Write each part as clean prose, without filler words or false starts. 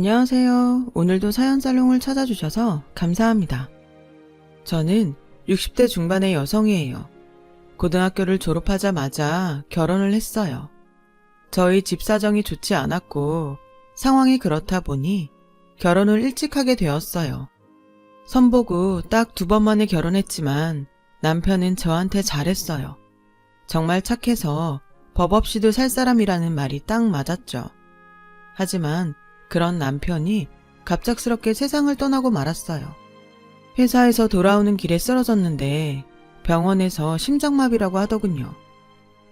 안녕하세요. 오늘도 사연살롱을 찾아주셔서 감사합니다. 저는 60대 중반의 여성이에요. 고등학교를 졸업하자마자 결혼을 했어요. 저희 집 사정이 좋지 않았고 상황이 그렇다 보니 결혼을 일찍 하게 되었어요. 선보고 딱 2번 만에 결혼했지만 남편은 저한테 잘했어요. 정말 착해서 법 없이도 살 사람이라는 말이 딱 맞았죠. 하지만 그런 남편이 갑작스럽게 세상을 떠나고 말았어요. 회사에서 돌아오는 길에 쓰러졌는데 병원에서 심장마비라고 하더군요.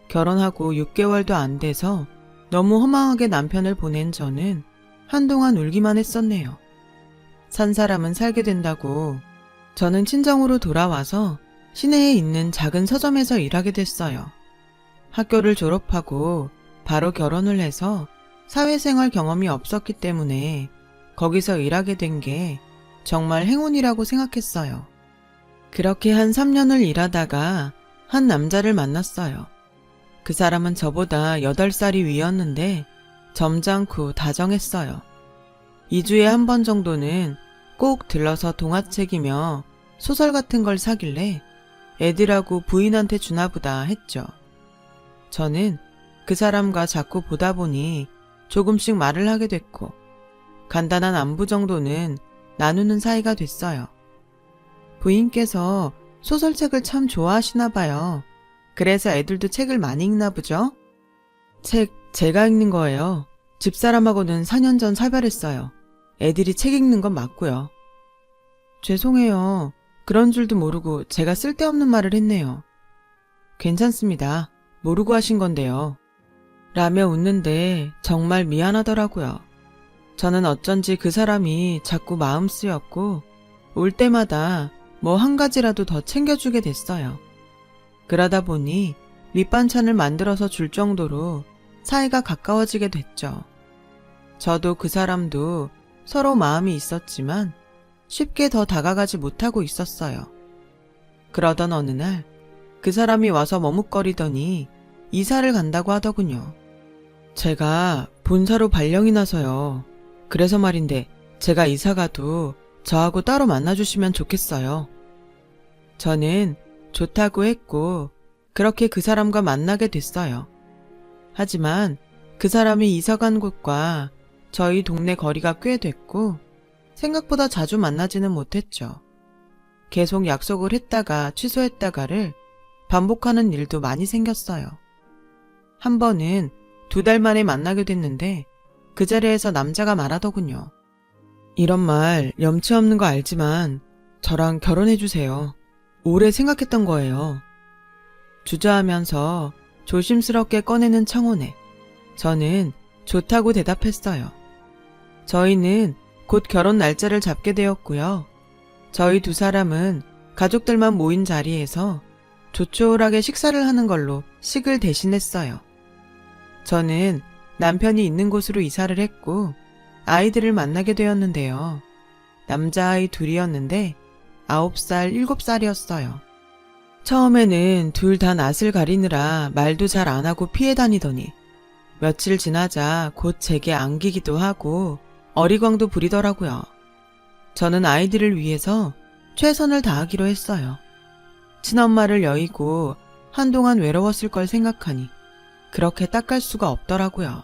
결혼하고 6개월도 안 돼서 너무 허망하게 남편을 보낸 저는 한동안 울기만 했었네요. 산 사람은 살게 된다고 저는 친정으로 돌아와서 시내에 있는 작은 서점에서 일하게 됐어요. 학교를 졸업하고 바로 결혼을 해서 사회생활 경험이 없었기 때문에 거기서 일하게 된 게 정말 행운이라고 생각했어요. 그렇게 한 3년을 일하다가 한 남자를 만났어요. 그 사람은 저보다 8살이 위였는데 점잖고 다정했어요. 2주에 한 번 정도는 꼭 들러서 동화책이며 소설 같은 걸 사길래 애들하고 부인한테 주나보다 했죠. 저는 그 사람과 자꾸 보다 보니 조금씩 말을 하게 됐고 간단한 안부 정도는 나누는 사이가 됐어요. 부인께서 소설책을 참 좋아하시나 봐요. 그래서 애들도 책을 많이 읽나 보죠? 책 제가 읽는 거예요. 집사람하고는 4년 전 사별했어요. 애들이 책 읽는 건 맞고요. 죄송해요. 그런 줄도 모르고 제가 쓸데없는 말을 했네요. 괜찮습니다. 모르고 하신 건데요. 라며 웃는데 정말 미안하더라고요. 저는 어쩐지 그 사람이 자꾸 마음 쓰였고 올 때마다 뭐 한 가지라도 더 챙겨주게 됐어요. 그러다 보니 밑반찬을 만들어서 줄 정도로 사이가 가까워지게 됐죠. 저도 그 사람도 서로 마음이 있었지만 쉽게 더 다가가지 못하고 있었어요. 그러던 어느 날 그 사람이 와서 머뭇거리더니 이사를 간다고 하더군요. 제가 본사로 발령이 나서요. 그래서 말인데 제가 이사 가도 저하고 따로 만나주시면 좋겠어요. 저는 좋다고 했고 그렇게 그 사람과 만나게 됐어요. 하지만 그 사람이 이사 간 곳과 저희 동네 거리가 꽤 됐고 생각보다 자주 만나지는 못했죠. 계속 약속을 했다가 취소했다가를 반복하는 일도 많이 생겼어요. 한 번은 2달 만에 만나게 됐는데 그 자리에서 남자가 말하더군요. 이런 말 염치 없는 거 알지만 저랑 결혼해주세요. 오래 생각했던 거예요. 주저하면서 조심스럽게 꺼내는 청혼회. 저는 좋다고 대답했어요. 저희는 곧 결혼 날짜를 잡게 되었고요. 저희 2사람은 가족들만 모인 자리에서 조촐하게 식사를 하는 걸로 식을 대신했어요. 저는 남편이 있는 곳으로 이사를 했고 아이들을 만나게 되었는데요. 남자아이 2이었는데 9살, 7살이었어요. 처음에는 둘 다 낯을 가리느라 말도 잘 안 하고 피해 다니더니 며칠 지나자 곧 제게 안기기도 하고 어리광도 부리더라고요. 저는 아이들을 위해서 최선을 다하기로 했어요. 친엄마를 여의고 한동안 외로웠을 걸 생각하니 그렇게 딱 갈 수가 없더라고요.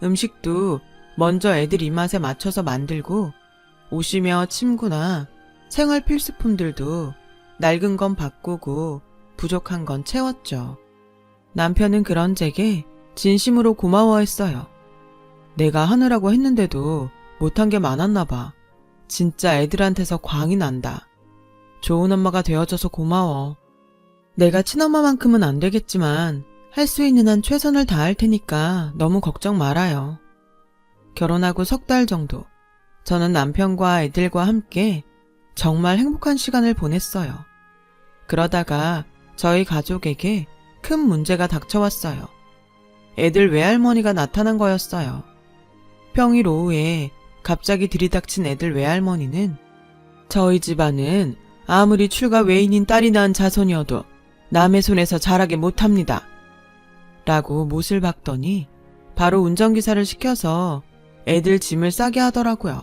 음식도 먼저 애들 입맛에 맞춰서 만들고 옷이며 침구나 생활 필수품들도 낡은 건 바꾸고 부족한 건 채웠죠. 남편은 그런 제게 진심으로 고마워했어요. 내가 하느라고 했는데도 못한 게 많았나 봐. 진짜 애들한테서 광이 난다. 좋은 엄마가 되어줘서 고마워. 내가 친엄마만큼은 안 되겠지만 할 수 있는 한 최선을 다할 테니까 너무 걱정 말아요. 결혼하고 3달 정도 저는 남편과 애들과 함께 정말 행복한 시간을 보냈어요. 그러다가 저희 가족에게 큰 문제가 닥쳐왔어요. 애들 외할머니가 나타난 거였어요. 평일 오후에 갑자기 들이닥친 애들 외할머니는 저희 집안은 아무리 출가 외인인 딸이 낳은 자손이어도 남의 손에서 자라게 못합니다. 라고 못을 박더니 바로 운전기사를 시켜서 애들 짐을 싸게 하더라고요.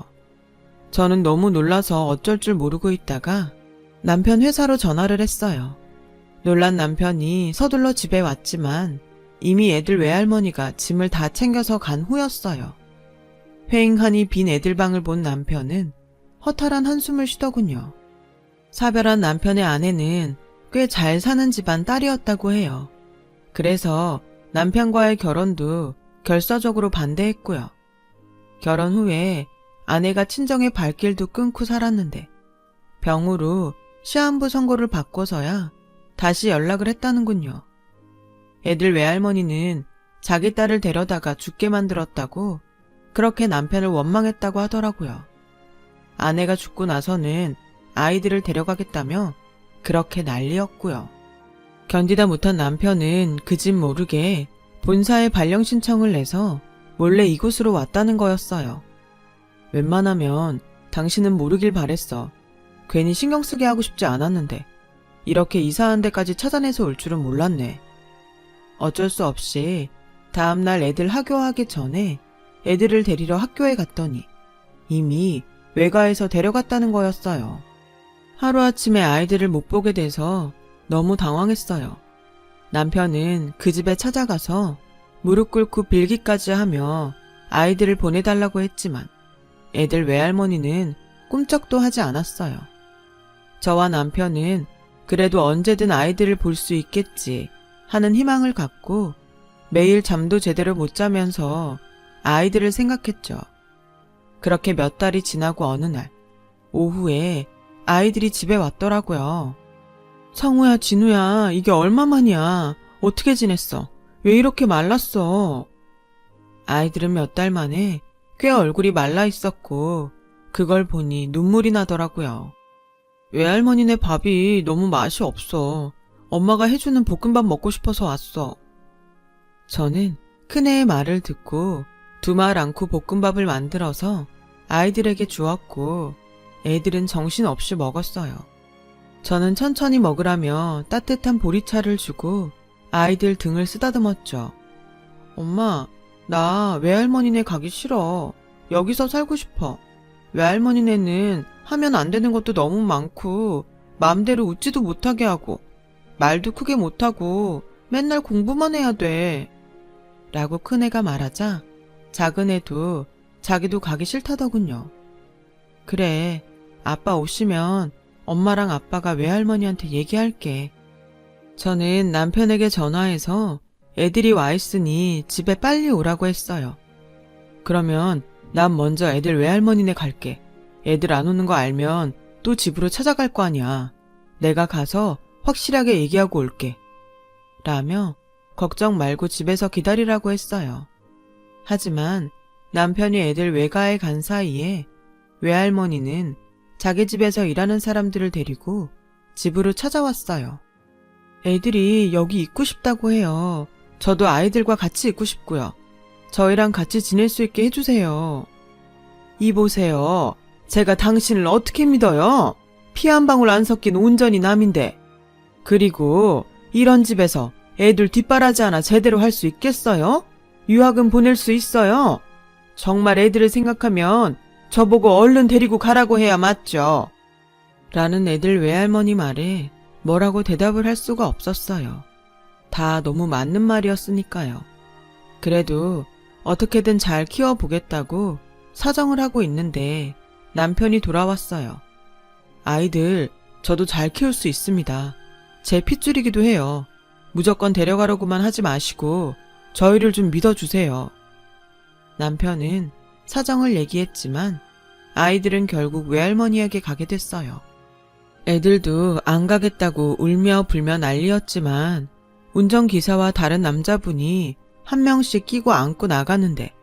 저는 너무 놀라서 어쩔 줄 모르고 있다가 남편 회사로 전화를 했어요. 놀란 남편이 서둘러 집에 왔지만 이미 애들 외할머니가 짐을 다 챙겨서 간 후였어요. 휑하니 빈 애들 방을 본 남편은 허탈한 한숨을 쉬더군요. 사별한 남편의 아내는 꽤 잘 사는 집안 딸이었다고 해요. 그래서 남편과의 결혼도 결사적으로 반대했고요. 결혼 후에 아내가 친정의 발길도 끊고 살았는데 병으로 시한부 선고를 받고서야 다시 연락을 했다는군요. 애들 외할머니는 자기 딸을 데려다가 죽게 만들었다고 그렇게 남편을 원망했다고 하더라고요. 아내가 죽고 나서는 아이들을 데려가겠다며 그렇게 난리였고요. 견디다 못한 남편은 그 집 모르게 본사에 발령 신청을 내서 몰래 이곳으로 왔다는 거였어요. 웬만하면 당신은 모르길 바랬어. 괜히 신경 쓰게 하고 싶지 않았는데 이렇게 이사한 데까지 찾아내서 올 줄은 몰랐네. 어쩔 수 없이 다음날 애들 하교하기 전에 애들을 데리러 학교에 갔더니 이미 외가에서 데려갔다는 거였어요. 하루아침에 아이들을 못 보게 돼서 너무 당황했어요. 남편은 그 집에 찾아가서 무릎 꿇고 빌기까지 하며 아이들을 보내달라고 했지만 애들 외할머니는 꿈쩍도 하지 않았어요. 저와 남편은 그래도 언제든 아이들을 볼 수 있겠지 하는 희망을 갖고 매일 잠도 제대로 못 자면서 아이들을 생각했죠. 그렇게 몇 달이 지나고 어느 날 오후에 아이들이 집에 왔더라고요. 성우야, 진우야, 이게 얼마만이야? 어떻게 지냈어? 왜 이렇게 말랐어? 아이들은 몇 달 만에 꽤 얼굴이 말라 있었고 그걸 보니 눈물이 나더라고요. 외할머니네 밥이 너무 맛이 없어. 엄마가 해주는 볶음밥 먹고 싶어서 왔어. 저는 큰애의 말을 듣고 두말 않고 볶음밥을 만들어서 아이들에게 주었고 애들은 정신없이 먹었어요. 저는 천천히 먹으라며 따뜻한 보리차를 주고 아이들 등을 쓰다듬었죠. 엄마, 나 외할머니네 가기 싫어. 여기서 살고 싶어. 외할머니네는 하면 안 되는 것도 너무 많고 마음대로 웃지도 못하게 하고 말도 크게 못하고 맨날 공부만 해야 돼. 라고 큰애가 말하자 작은애도 자기도 가기 싫다더군요. 그래, 아빠 오시면 엄마랑 아빠가 외할머니한테 얘기할게. 저는 남편에게 전화해서 애들이 와 있으니 집에 빨리 오라고 했어요. 그러면 난 먼저 애들 외할머니네 갈게. 애들 안 오는 거 알면 또 집으로 찾아갈 거 아니야. 내가 가서 확실하게 얘기하고 올게. 라며 걱정 말고 집에서 기다리라고 했어요. 하지만 남편이 애들 외가에 간 사이에 외할머니는 자기 집에서 일하는 사람들을 데리고 집으로 찾아왔어요. 애들이 여기 있고 싶다고 해요. 저도 아이들과 같이 있고 싶고요. 저희랑 같이 지낼 수 있게 해주세요. 이보세요. 제가 당신을 어떻게 믿어요? 피 한 방울 안 섞인 온전히 남인데. 그리고 이런 집에서 애들 뒷바라지 하나 제대로 할 수 있겠어요? 유학은 보낼 수 있어요? 정말 애들을 생각하면 저보고 얼른 데리고 가라고 해야 맞죠? 라는 애들 외할머니 말에 뭐라고 대답을 할 수가 없었어요. 다 너무 맞는 말이었으니까요. 그래도 어떻게든 잘 키워보겠다고 사정을 하고 있는데 남편이 돌아왔어요. 아이들 저도 잘 키울 수 있습니다. 제 핏줄이기도 해요. 무조건 데려가려고만 하지 마시고 저희를 좀 믿어주세요. 남편은 사정을 얘기했지만 아이들은 결국 외할머니에게 가게 됐어요. 애들도 안 가겠다고 울며 불며 난리였지만 운전기사와 다른 남자분이 한 명씩 끼고 안고 나가는데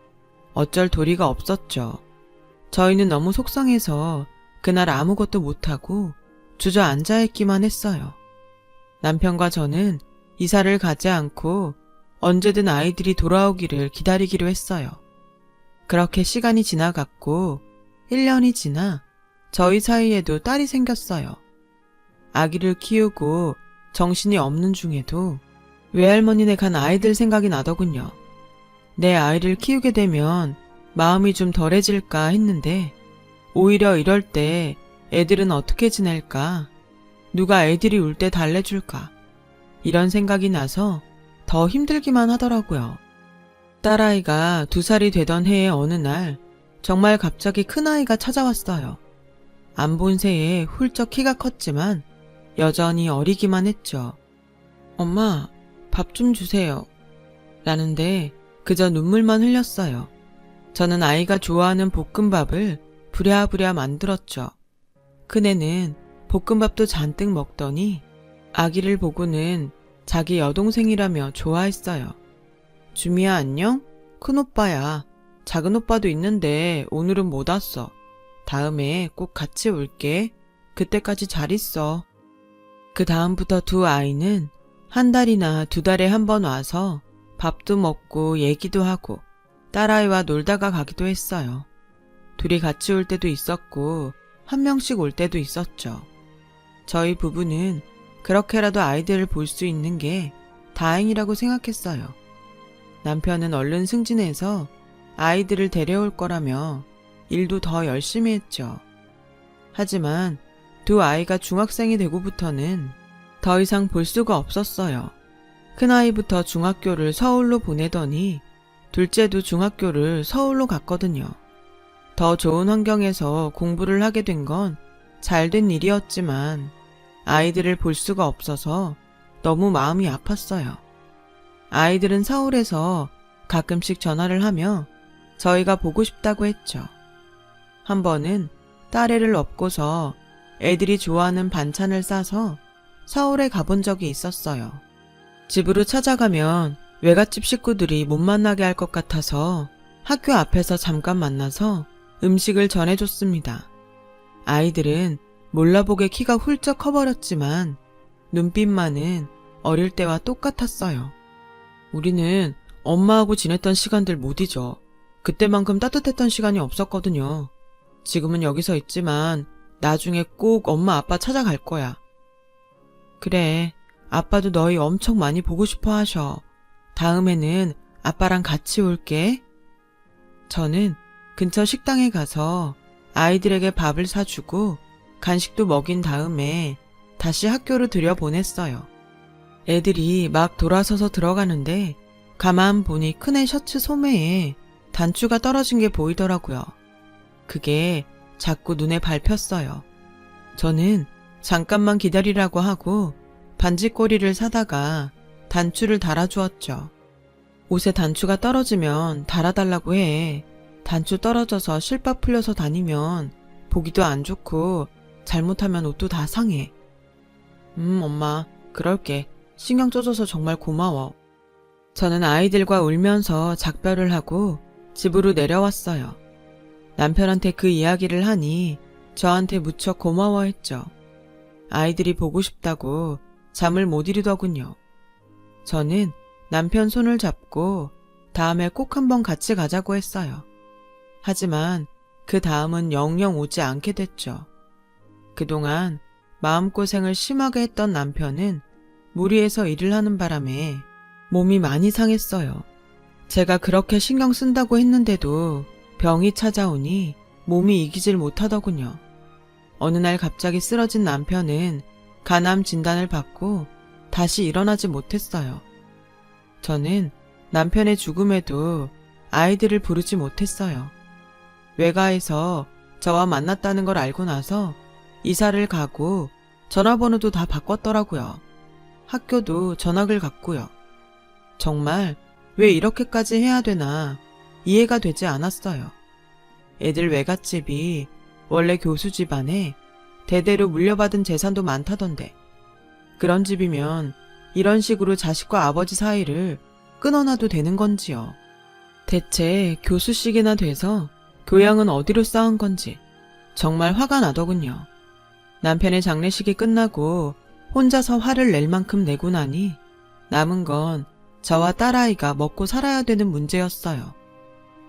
어쩔 도리가 없었죠. 저희는 너무 속상해서 그날 아무것도 못하고 주저앉아 있기만 했어요. 남편과 저는 이사를 가지 않고 언제든 아이들이 돌아오기를 기다리기로 했어요. 그렇게 시간이 지나갔고 1년이 지나 저희 사이에도 딸이 생겼어요. 아기를 키우고 정신이 없는 중에도 외할머니네 간 아이들 생각이 나더군요. 내 아이를 키우게 되면 마음이 좀 덜해질까 했는데 오히려 이럴 때 애들은 어떻게 지낼까? 누가 애들이 울 때 달래줄까? 이런 생각이 나서 더 힘들기만 하더라고요. 딸아이가 2살이 되던 해의 어느 날 정말 갑자기 큰아이가 찾아왔어요. 안 본 새에 훌쩍 키가 컸지만 여전히 어리기만 했죠. 엄마, 밥 좀 주세요. 라는데 그저 눈물만 흘렸어요. 저는 아이가 좋아하는 볶음밥을 부랴부랴 만들었죠. 큰애는 볶음밥도 잔뜩 먹더니 아기를 보고는 자기 여동생이라며 좋아했어요. 주미야 안녕? 큰오빠야. 작은오빠도 있는데 오늘은 못 왔어. 다음에 꼭 같이 올게. 그때까지 잘 있어. 그 다음부터 2 아이는 1달이나 2달에 한 번 와서 밥도 먹고 얘기도 하고 딸아이와 놀다가 가기도 했어요. 둘이 같이 올 때도 있었고 1명씩 올 때도 있었죠. 저희 부부는 그렇게라도 아이들을 볼 수 있는 게 다행이라고 생각했어요. 남편은 얼른 승진해서 아이들을 데려올 거라며 일도 더 열심히 했죠. 하지만 2 아이가 중학생이 되고부터는 더 이상 볼 수가 없었어요. 큰아이부터 중학교를 서울로 보내더니 둘째도 중학교를 서울로 갔거든요. 더 좋은 환경에서 공부를 하게 된 건 잘된 일이었지만 아이들을 볼 수가 없어서 너무 마음이 아팠어요. 아이들은 서울에서 가끔씩 전화를 하며 저희가 보고 싶다고 했죠. 한 번은 딸애를 업고서 애들이 좋아하는 반찬을 싸서 서울에 가본 적이 있었어요. 집으로 찾아가면 외갓집 식구들이 못 만나게 할 것 같아서 학교 앞에서 잠깐 만나서 음식을 전해줬습니다. 아이들은 몰라보게 키가 훌쩍 커버렸지만 눈빛만은 어릴 때와 똑같았어요. 우리는 엄마하고 지냈던 시간들 못 잊어. 그때만큼 따뜻했던 시간이 없었거든요. 지금은 여기서 있지만 나중에 꼭 엄마 아빠 찾아갈 거야. 그래, 아빠도 너희 엄청 많이 보고 싶어 하셔. 다음에는 아빠랑 같이 올게. 저는 근처 식당에 가서 아이들에게 밥을 사주고 간식도 먹인 다음에 다시 학교로 들여보냈어요. 애들이 막 돌아서서 들어가는데 가만 보니 큰애 셔츠 소매에 단추가 떨어진 게 보이더라고요. 그게 자꾸 눈에 밟혔어요. 저는 잠깐만 기다리라고 하고 반지꼬리를 사다가 단추를 달아주었죠. 옷에 단추가 떨어지면 달아달라고 해. 단추 떨어져서 실밥 풀려서 다니면 보기도 안 좋고 잘못하면 옷도 다 상해. 엄마, 그럴게. 신경 써줘서 정말 고마워. 저는 아이들과 울면서 작별을 하고 집으로 내려왔어요. 남편한테 그 이야기를 하니 저한테 무척 고마워했죠. 아이들이 보고 싶다고 잠을 못 이루더군요. 저는 남편 손을 잡고 다음에 꼭 한번 같이 가자고 했어요. 하지만 그 다음은 영영 오지 않게 됐죠. 그동안 마음고생을 심하게 했던 남편은 무리해서 일을 하는 바람에 몸이 많이 상했어요. 제가 그렇게 신경 쓴다고 했는데도 병이 찾아오니 몸이 이기질 못하더군요. 어느 날 갑자기 쓰러진 남편은 간암 진단을 받고 다시 일어나지 못했어요. 저는 남편의 죽음에도 아이들을 부르지 못했어요. 외가에서 저와 만났다는 걸 알고 나서 이사를 가고 전화번호도 다 바꿨더라고요. 학교도 전학을 갔고요. 정말 왜 이렇게까지 해야 되나 이해가 되지 않았어요. 애들 외갓집이 원래 교수 집안에 대대로 물려받은 재산도 많다던데 그런 집이면 이런 식으로 자식과 아버지 사이를 끊어놔도 되는 건지요. 대체 교수식이나 돼서 교양은 어디로 쌓은 건지 정말 화가 나더군요. 남편의 장례식이 끝나고 혼자서 화를 낼 만큼 내고 나니 남은 건 저와 딸아이가 먹고 살아야 되는 문제였어요.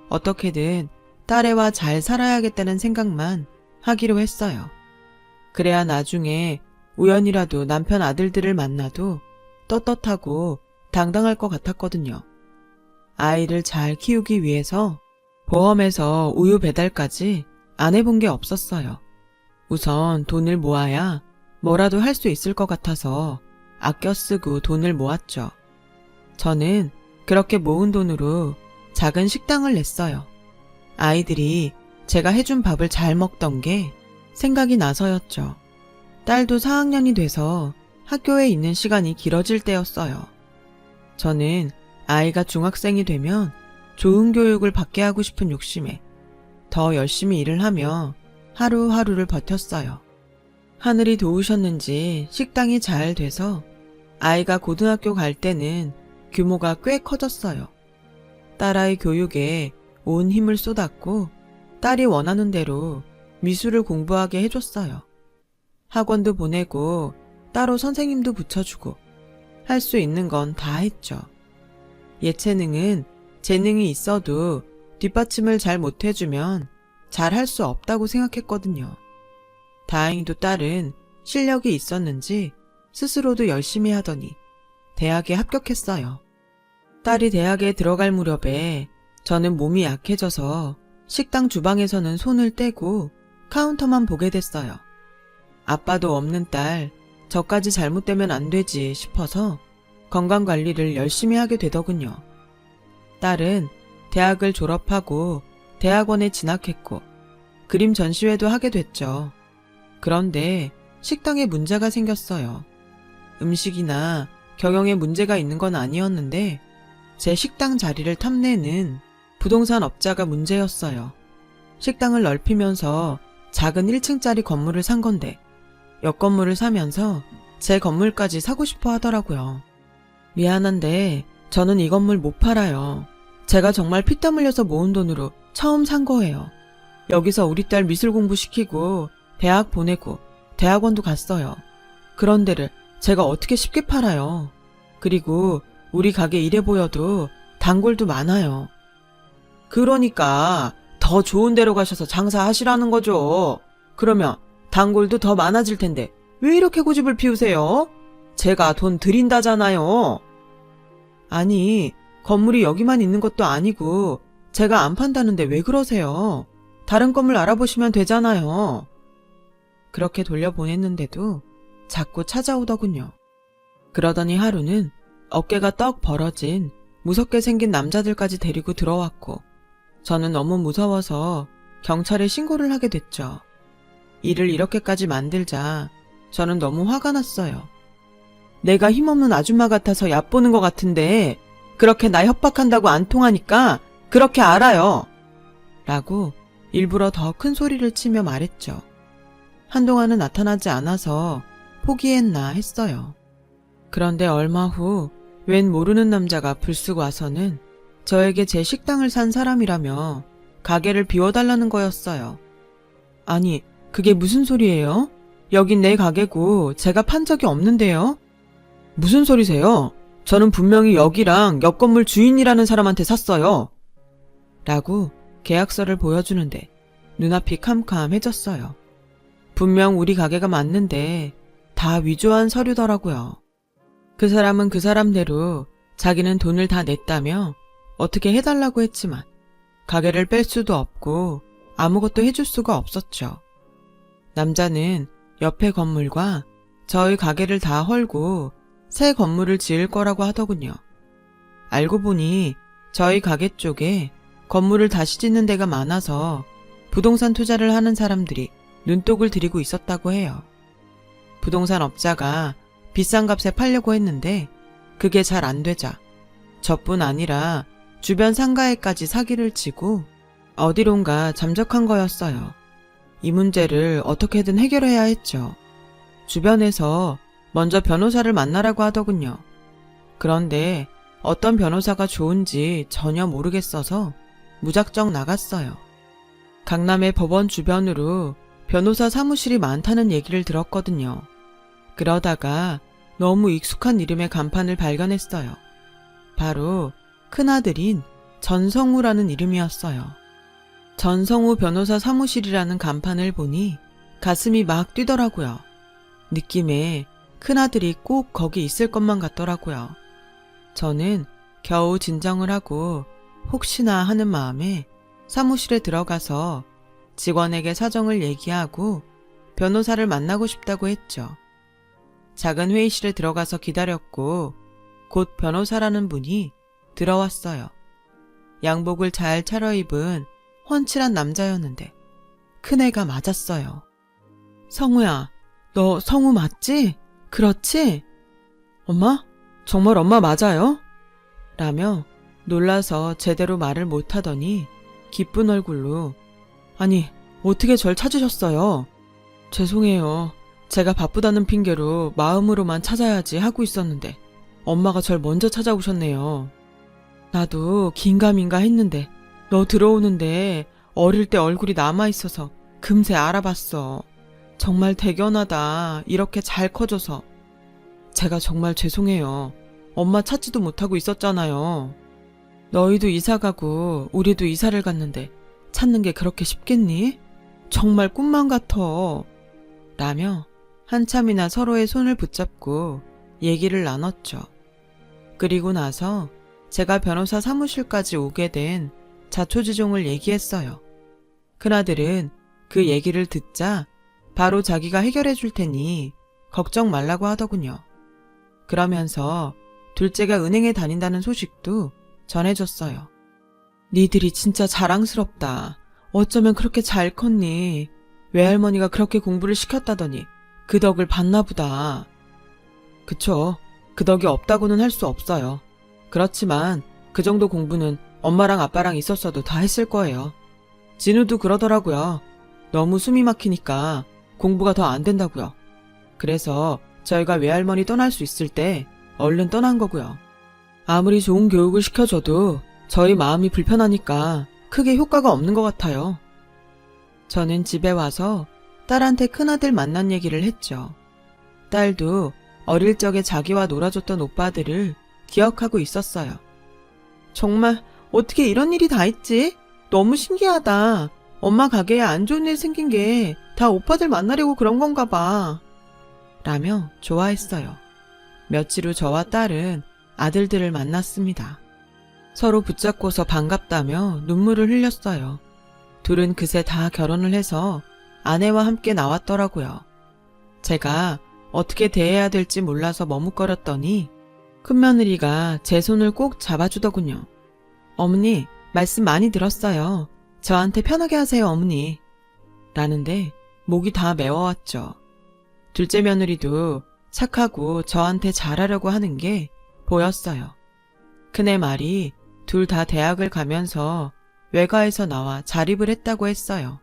어떻게든 딸애와 잘 살아야겠다는 생각만 하기로 했어요. 그래야 나중에 우연이라도 남편 아들들을 만나도 떳떳하고 당당할 것 같았거든요. 아이를 잘 키우기 위해서 보험에서 우유 배달까지 안 해본 게 없었어요. 우선 돈을 모아야 뭐라도 할 수 있을 것 같아서 아껴 쓰고 돈을 모았죠. 저는 그렇게 모은 돈으로 작은 식당을 냈어요. 아이들이 제가 해준 밥을 잘 먹던 게 생각이 나서였죠. 딸도 4학년이 돼서 학교에 있는 시간이 길어질 때였어요. 저는 아이가 중학생이 되면 좋은 교육을 받게 하고 싶은 욕심에 더 열심히 일을 하며 하루하루를 버텼어요. 하늘이 도우셨는지 식당이 잘 돼서 아이가 고등학교 갈 때는 규모가 꽤 커졌어요. 딸아이 교육에 온 힘을 쏟았고 딸이 원하는 대로 미술을 공부하게 해줬어요. 학원도 보내고 따로 선생님도 붙여주고 할 수 있는 건 다 했죠. 예체능은 재능이 있어도 뒷받침을 잘 못해주면 잘 할 수 없다고 생각했거든요. 다행히도 딸은 실력이 있었는지 스스로도 열심히 하더니 대학에 합격했어요. 딸이 대학에 들어갈 무렵에 저는 몸이 약해져서 식당 주방에서는 손을 떼고 카운터만 보게 됐어요. 아빠도 없는 딸, 저까지 잘못되면 안 되지 싶어서 건강관리를 열심히 하게 되더군요. 딸은 대학을 졸업하고 대학원에 진학했고 그림 전시회도 하게 됐죠. 그런데 식당에 문제가 생겼어요. 음식이나 경영에 문제가 있는 건 아니었는데 제 식당 자리를 탐내는 부동산 업자가 문제였어요. 식당을 넓히면서 작은 1층짜리 건물을 산 건데 옆 건물을 사면서 제 건물까지 사고 싶어 하더라고요. 미안한데 저는 이 건물 못 팔아요. 제가 정말 피땀 흘려서 모은 돈으로 처음 산 거예요. 여기서 우리 딸 미술 공부시키고 대학 보내고 대학원도 갔어요. 그런 데를 제가 어떻게 쉽게 팔아요. 그리고 우리 가게 이래 보여도 단골도 많아요. 그러니까 더 좋은 데로 가셔서 장사하시라는 거죠. 그러면 단골도 더 많아질 텐데 왜 이렇게 고집을 피우세요? 제가 돈 드린다잖아요. 아니, 건물이 여기만 있는 것도 아니고 제가 안 판다는데 왜 그러세요? 다른 건물 알아보시면 되잖아요. 그렇게 돌려보냈는데도 자꾸 찾아오더군요. 그러더니 하루는 어깨가 떡 벌어진 무섭게 생긴 남자들까지 데리고 들어왔고 저는 너무 무서워서 경찰에 신고를 하게 됐죠. 일을 이렇게까지 만들자 저는 너무 화가 났어요. 내가 힘없는 아줌마 같아서 얕보는 것 같은데 그렇게 나 협박한다고 안 통하니까 그렇게 알아요. 라고 일부러 더 큰 소리를 치며 말했죠. 한동안은 나타나지 않아서 포기했나 했어요. 그런데 얼마 후 웬 모르는 남자가 불쑥 와서는 저에게 제 식당을 산 사람이라며 가게를 비워달라는 거였어요. 아니, 그게 무슨 소리예요? 여긴 내 가게고 제가 판 적이 없는데요? 무슨 소리세요? 저는 분명히 여기랑 옆 건물 주인이라는 사람한테 샀어요. 라고 계약서를 보여주는데 눈앞이 캄캄해졌어요. 분명 우리 가게가 맞는데 다 위조한 서류더라고요. 그 사람은 그 사람대로 자기는 돈을 다 냈다며 어떻게 해달라고 했지만 가게를 뺄 수도 없고 아무것도 해줄 수가 없었죠. 남자는 옆에 건물과 저희 가게를 다 헐고 새 건물을 지을 거라고 하더군요. 알고 보니 저희 가게 쪽에 건물을 다시 짓는 데가 많아서 부동산 투자를 하는 사람들이 눈독을 들이고 있었다고 해요. 부동산 업자가 비싼 값에 팔려고 했는데 그게 잘 안 되자 저뿐 아니라 주변 상가에까지 사기를 치고 어디론가 잠적한 거였어요. 이 문제를 어떻게든 해결해야 했죠. 주변에서 먼저 변호사를 만나라고 하더군요. 그런데 어떤 변호사가 좋은지 전혀 모르겠어서 무작정 나갔어요. 강남의 법원 주변으로 변호사 사무실이 많다는 얘기를 들었거든요. 그러다가 너무 익숙한 이름의 간판을 발견했어요. 바로 큰아들인 전성우라는 이름이었어요. 전성우 변호사 사무실이라는 간판을 보니 가슴이 막 뛰더라고요. 느낌에 큰아들이 꼭 거기 있을 것만 같더라고요. 저는 겨우 진정을 하고 혹시나 하는 마음에 사무실에 들어가서 직원에게 사정을 얘기하고 변호사를 만나고 싶다고 했죠. 작은 회의실에 들어가서 기다렸고 곧 변호사라는 분이 들어왔어요. 양복을 잘 차려입은 훤칠한 남자였는데 큰애가 맞았어요. 성우야, 너 성우 맞지? 그렇지? 엄마? 정말 엄마 맞아요? 라며 놀라서 제대로 말을 못하더니 기쁜 얼굴로 아니, 어떻게 절 찾으셨어요? 죄송해요. 제가 바쁘다는 핑계로 마음으로만 찾아야지 하고 있었는데 엄마가 절 먼저 찾아오셨네요. 나도 긴가민가 했는데 너 들어오는데 어릴 때 얼굴이 남아있어서 금세 알아봤어. 정말 대견하다. 이렇게 잘 커져서. 제가 정말 죄송해요. 엄마 찾지도 못하고 있었잖아요. 너희도 이사 가고 우리도 이사를 갔는데 찾는 게 그렇게 쉽겠니? 정말 꿈만 같아. 라며 한참이나 서로의 손을 붙잡고 얘기를 나눴죠. 그리고 나서 제가 변호사 사무실까지 오게 된 자초지종을 얘기했어요. 큰아들은 그 얘기를 듣자 바로 자기가 해결해 줄 테니 걱정 말라고 하더군요. 그러면서 둘째가 은행에 다닌다는 소식도 전해줬어요. 니들이 진짜 자랑스럽다. 어쩌면 그렇게 잘 컸니? 외할머니가 그렇게 공부를 시켰다더니 그 덕을 봤나 보다. 그쵸. 그 덕이 없다고는 할 수 없어요. 그렇지만 그 정도 공부는 엄마랑 아빠랑 있었어도 다 했을 거예요. 진우도 그러더라고요. 너무 숨이 막히니까 공부가 더 안 된다고요. 그래서 저희가 외할머니 떠날 수 있을 때 얼른 떠난 거고요. 아무리 좋은 교육을 시켜줘도 저희 마음이 불편하니까 크게 효과가 없는 것 같아요. 저는 집에 와서 딸한테 큰아들 만난 얘기를 했죠. 딸도 어릴 적에 자기와 놀아줬던 오빠들을 기억하고 있었어요. 정말 어떻게 이런 일이 다 있지? 너무 신기하다. 엄마 가게에 안 좋은 일 생긴 게 다 오빠들 만나려고 그런 건가 봐. 라며 좋아했어요. 며칠 후 저와 딸은 아들들을 만났습니다. 서로 붙잡고서 반갑다며 눈물을 흘렸어요. 둘은 그새 다 결혼을 해서 아내와 함께 나왔더라고요. 제가 어떻게 대해야 될지 몰라서 머뭇거렸더니 큰며느리가 제 손을 꼭 잡아주더군요. 어머니, 말씀 많이 들었어요. 저한테 편하게 하세요, 어머니. 라는데 목이 다 메워왔죠. 둘째 며느리도 착하고 저한테 잘하려고 하는 게 보였어요. 큰애 말이 둘 다 대학을 가면서 외가에서 나와 자립을 했다고 했어요.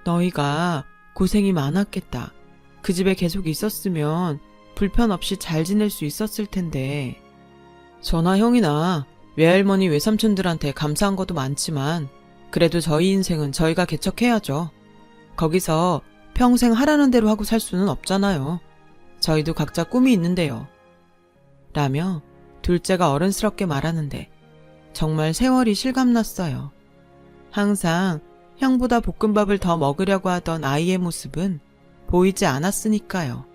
너희가 고생이 많았겠다. 그 집에 계속 있었으면 불편 없이 잘 지낼 수 있었을 텐데. 저나 형이나 외할머니 외삼촌들한테 감사한 것도 많지만 그래도 저희 인생은 저희가 개척해야죠. 거기서 평생 하라는 대로 하고 살 수는 없잖아요. 저희도 각자 꿈이 있는데요. 라며 둘째가 어른스럽게 말하는데 정말 세월이 실감났어요. 항상 형보다 볶음밥을 더 먹으려고 하던 아이의 모습은 보이지 않았으니까요.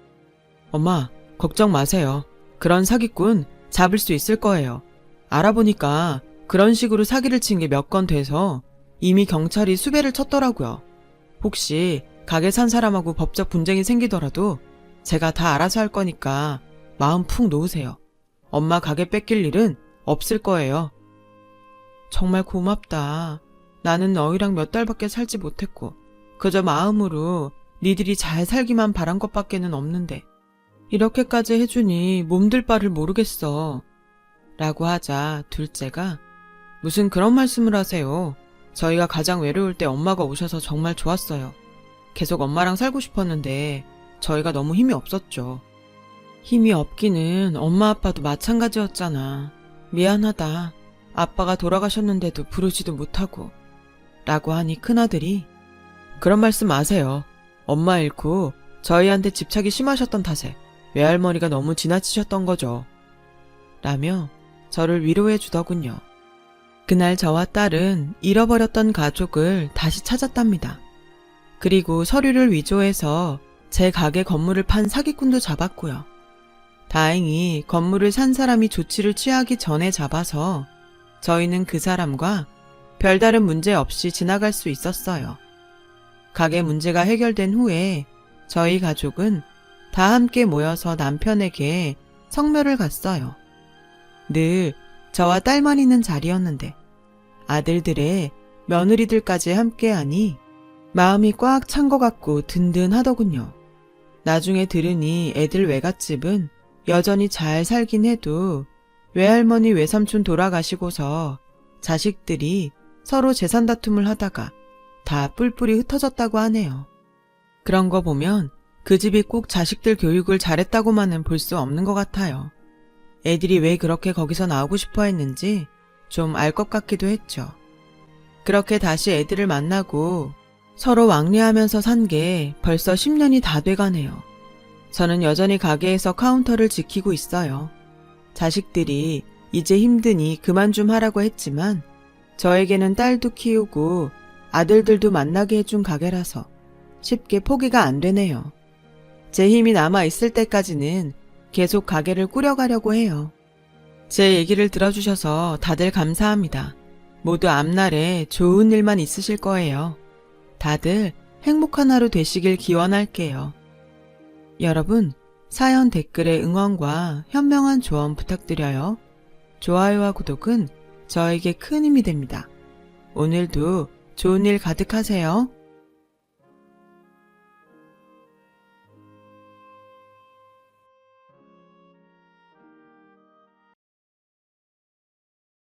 엄마, 걱정 마세요. 그런 사기꾼 잡을 수 있을 거예요. 알아보니까 그런 식으로 사기를 친 게 몇 건 돼서 이미 경찰이 수배를 쳤더라고요. 혹시 가게 산 사람하고 법적 분쟁이 생기더라도 제가 다 알아서 할 거니까 마음 푹 놓으세요. 엄마 가게 뺏길 일은 없을 거예요. 정말 고맙다. 나는 너희랑 몇 달밖에 살지 못했고 그저 마음으로 니들이 잘 살기만 바란 것밖에는 없는데 이렇게까지 해주니 몸둘 바를 모르겠어. 라고 하자 둘째가 무슨 그런 말씀을 하세요. 저희가 가장 외로울 때 엄마가 오셔서 정말 좋았어요. 계속 엄마랑 살고 싶었는데 저희가 너무 힘이 없었죠. 힘이 없기는 엄마 아빠도 마찬가지였잖아. 미안하다. 아빠가 돌아가셨는데도 부르지도 못하고. 라고 하니 큰아들이 그런 말씀 마세요. 엄마 잃고 저희한테 집착이 심하셨던 탓에 외할머니가 너무 지나치셨던 거죠. 라며 저를 위로해 주더군요. 그날 저와 딸은 잃어버렸던 가족을 다시 찾았답니다. 그리고 서류를 위조해서 제 가게 건물을 판 사기꾼도 잡았고요. 다행히 건물을 산 사람이 조치를 취하기 전에 잡아서 저희는 그 사람과 별다른 문제 없이 지나갈 수 있었어요. 가게 문제가 해결된 후에 저희 가족은 다 함께 모여서 남편에게 성묘를 갔어요. 늘 저와 딸만 있는 자리였는데 아들들의 며느리들까지 함께하니 마음이 꽉 찬 것 같고 든든하더군요. 나중에 들으니 애들 외갓집은 여전히 잘 살긴 해도 외할머니 외삼촌 돌아가시고서 자식들이 서로 재산 다툼을 하다가 다 뿔뿔이 흩어졌다고 하네요. 그런 거 보면 그 집이 꼭 자식들 교육을 잘했다고만은 볼 수 없는 것 같아요. 애들이 왜 그렇게 거기서 나오고 싶어 했는지 좀 알 것 같기도 했죠. 그렇게 다시 애들을 만나고 서로 왕래하면서 산 게 벌써 10년이 다 돼가네요. 저는 여전히 가게에서 카운터를 지키고 있어요. 자식들이 이제 힘드니 그만 좀 하라고 했지만 저에게는 딸도 키우고 아들들도 만나게 해준 가게라서 쉽게 포기가 안 되네요. 제 힘이 남아 있을 때까지는 계속 가게를 꾸려가려고 해요. 제 얘기를 들어주셔서 다들 감사합니다. 모두 앞날에 좋은 일만 있으실 거예요. 다들 행복한 하루 되시길 기원할게요. 여러분, 사연 댓글에 응원과 현명한 조언 부탁드려요. 좋아요와 구독은 저에게 큰 힘이 됩니다. 오늘도 좋은 일 가득하세요.